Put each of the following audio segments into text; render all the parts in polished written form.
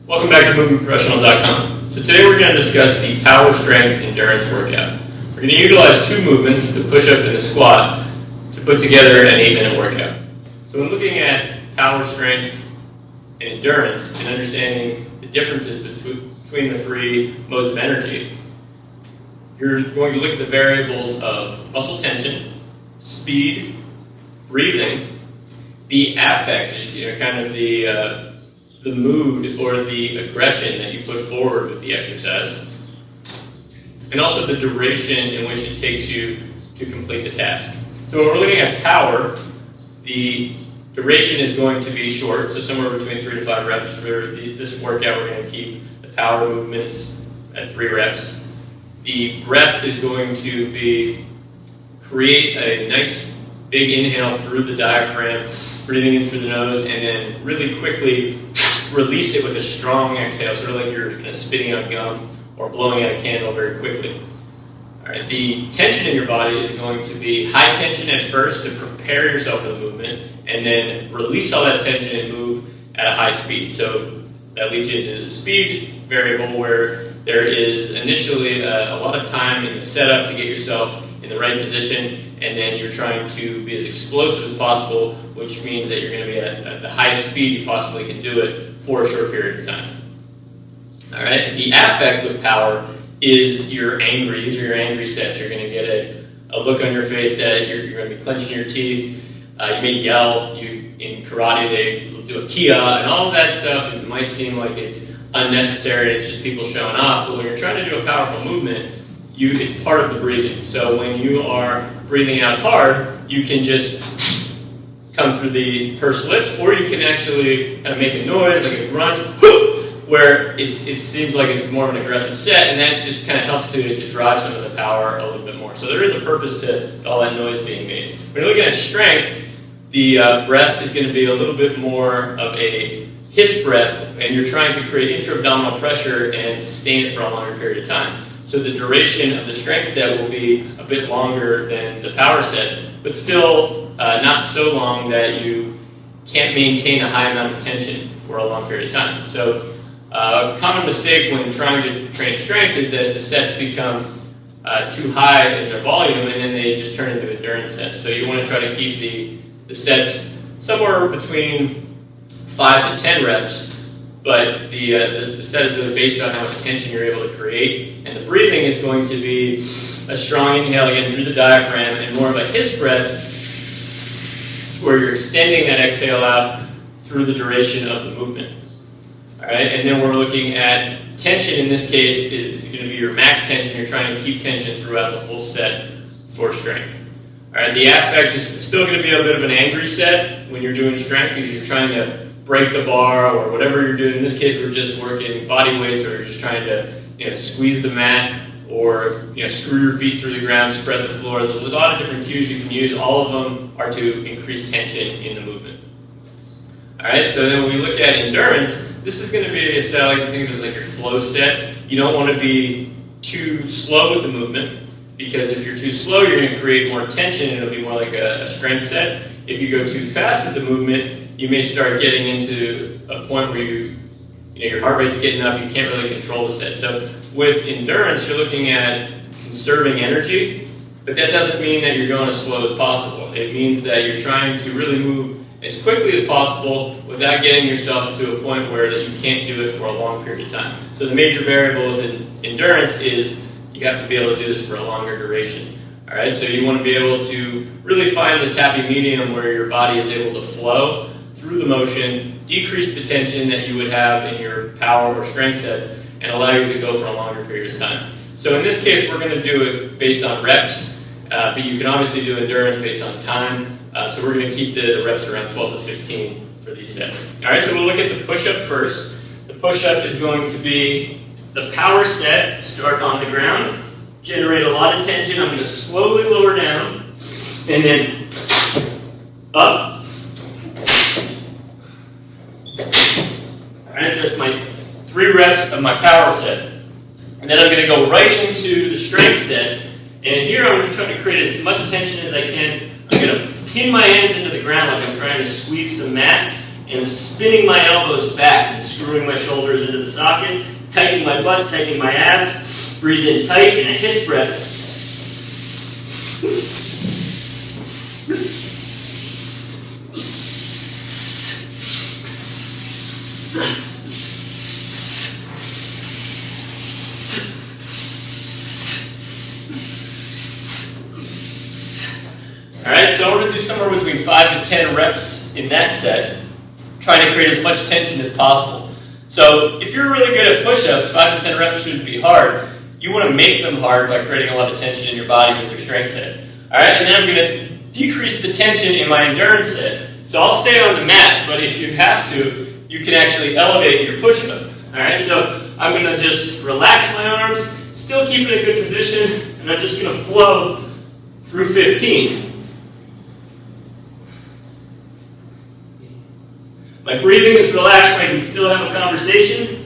Welcome back to movementprofessional.com. So today we're going to discuss the power strength endurance workout. We're going to utilize two movements, the push-up and the squat, to put together an 8-minute workout. So when looking at power strength and endurance and understanding the differences between the three modes of energy, you're going to look at the variables of muscle tension, speed, breathing, the affect, kind of the mood or the aggression that you put forward with the exercise, and also the duration in which it takes you to complete the task. So when we're looking at power, the duration is going to be short, so somewhere between 3 to 5 reps. For this workout, we're going to keep the power movements at 3 reps. The breath is going to be create a nice big inhale through the diaphragm, breathing in through the nose, and then really quickly release it with a strong exhale, sort of like you're kind of spitting out gum or blowing out a candle very quickly. All right, the tension in your body is going to be high tension at first to prepare yourself for the movement, and then release all that tension and move at a high speed. So that leads you into the speed variable, where there is initially a lot of time in the setup to get yourself in the right position, and then you're trying to be as explosive as possible, which means that you're going to be at the highest speed you possibly can do it for a short period of time. All right. The affect with power is your angry. These are your angry sets. You're going to get a look on your face that you're going to be clenching your teeth. You may yell. In karate, they will do a kia and all of that stuff. It might seem like it's unnecessary. It's just people showing off. But when you're trying to do a powerful movement, it's part of the breathing. So when you are breathing out hard, you can just come through the pursed lips, or you can actually kind of make a noise, like a grunt, where it seems like it's more of an aggressive set, and that just kind of helps to drive some of the power a little bit more. So there is a purpose to all that noise being made. When you're looking at strength, the breath is going to be a little bit more of a hiss breath, and you're trying to create intra-abdominal pressure and sustain it for a longer period of time. So the duration of the strength set will be a bit longer than the power set, but still not so long that you can't maintain a high amount of tension for a long period of time. So a common mistake when trying to train strength is that the sets become too high in their volume, and then they just turn into endurance sets. So you want to try to keep the sets somewhere between 5 to 10 reps, but the set is really based on how much tension you're able to create, and the breathing is going to be a strong inhale again through the diaphragm and more of a hiss breath where you're extending that exhale out through the duration of the movement. All right, and then we're looking at tension. In this case is going to be your max tension. You're trying to keep tension throughout the whole set for strength. All right, the affect is still going to be a bit of an angry set when you're doing strength, because you're trying to break the bar or whatever you're doing. In this case, we're just working body weights, or you're just trying to squeeze the mat, or screw your feet through the ground, spread the floor. There's a lot of different cues you can use. All of them are to increase tension in the movement. All right, so then when we look at endurance, this is going to be a set I like to think of as like your flow set. You don't want to be too slow with the movement, because if you're too slow, you're going to create more tension, and it'll be more like a strength set. If you go too fast with the movement, you may start getting into a point where your heart rate's getting up, you can't really control the set. So with endurance, you're looking at conserving energy, but that doesn't mean that you're going as slow as possible. It means that you're trying to really move as quickly as possible without getting yourself to a point where that you can't do it for a long period of time. So the major variable with endurance is you have to be able to do this for a longer duration. All right, so you want to be able to really find this happy medium where your body is able to flow through the motion, decrease the tension that you would have in your power or strength sets, and allow you to go for a longer period of time. So in this case, we're going to do it based on reps, but you can obviously do endurance based on time. So we're going to keep the reps around 12 to 15 for these sets. All right, so we'll look at the push-up first. The push-up is going to be the power set. Start on the ground, generate a lot of tension. I'm going to slowly lower down, and then up. All right, that's my 3 reps of my power set. And then I'm going to go right into the strength set. And here I'm going to try to create as much tension as I can. I'm going to pin my hands into the ground like I'm trying to squeeze some mat. and I'm spinning my elbows back and screwing my shoulders into the sockets, tightening my butt, tightening my abs, breathe in tight, and a hiss breath. Alright, so I'm going to do somewhere between 5 to 10 reps in that set, trying to create as much tension as possible. So if you're really good at push-ups, 5 to 10 reps shouldn't be hard. You want to make them hard by creating a lot of tension in your body with your strength set. Alright, and then I'm going to decrease the tension in my endurance set. So I'll stay on the mat, but if you have to, you can actually elevate your push-up. Alright, so I'm going to just relax my arms, still keep it in a good position, and I'm just going to flow through 15. My breathing is relaxed, but I can still have a conversation.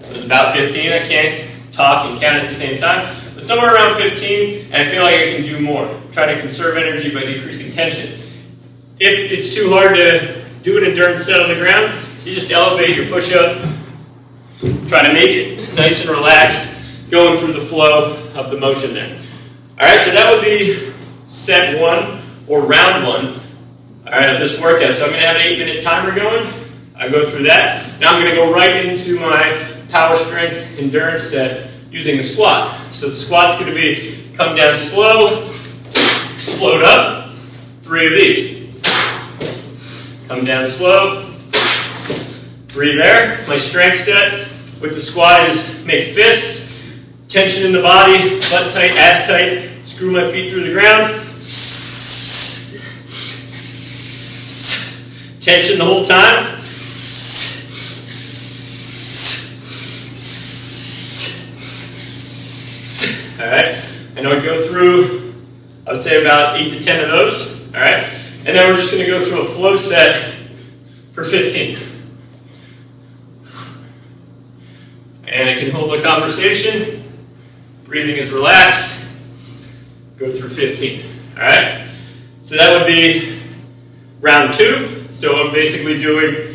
It was about 15. I can't talk and count at the same time. But somewhere around 15, and I feel like I can do more. Try to conserve energy by decreasing tension. If it's too hard to do an endurance set on the ground, you just elevate your push-up. Try to make it nice and relaxed, going through the flow of the motion there. Alright, so that would be set 1 or round 1. Alright, of this workout. So I'm going to have an 8-minute timer going. I go through that. Now I'm going to go right into my power strength endurance set using the squat. So the squat's going to be come down slow, explode up, 3 of these. Come down slow, 3 there. My strength set with the squat is make fists, tension in the body, butt tight, abs tight, screw my feet through the ground. Tension the whole time. Alright, and I would go through, I would say about 8 to 10 of those. Alright, and then we're just going to go through a flow set for 15. And I can hold a conversation. Breathing is relaxed. Go through 15. Alright, so that would be round 2. So I'm basically doing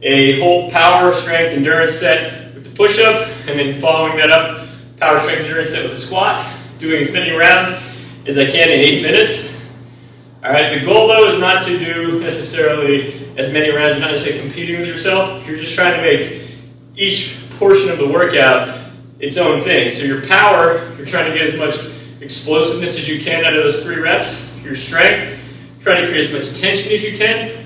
a whole power strength endurance set with the push-up, and then following that up, power strength endurance set with the squat, doing as many rounds as I can in 8 minutes. Alright, the goal though is not to do necessarily as many rounds. You're not necessarily competing with yourself. You're just trying to make each portion of the workout its own thing. So your power, you're trying to get as much explosiveness as you can out of those 3 reps. Your strength, trying to create as much tension as you can.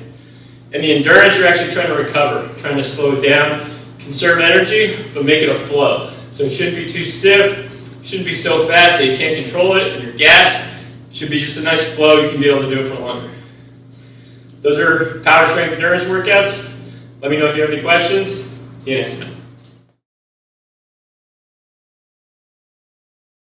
And the endurance, you're actually trying to recover, trying to slow it down, conserve energy, but make it a flow. So it shouldn't be too stiff, shouldn't be so fast that you can't control it, and you're gassed. It should be just a nice flow, you can be able to do it for longer. Those are power strength endurance workouts. Let me know if you have any questions. See you next time.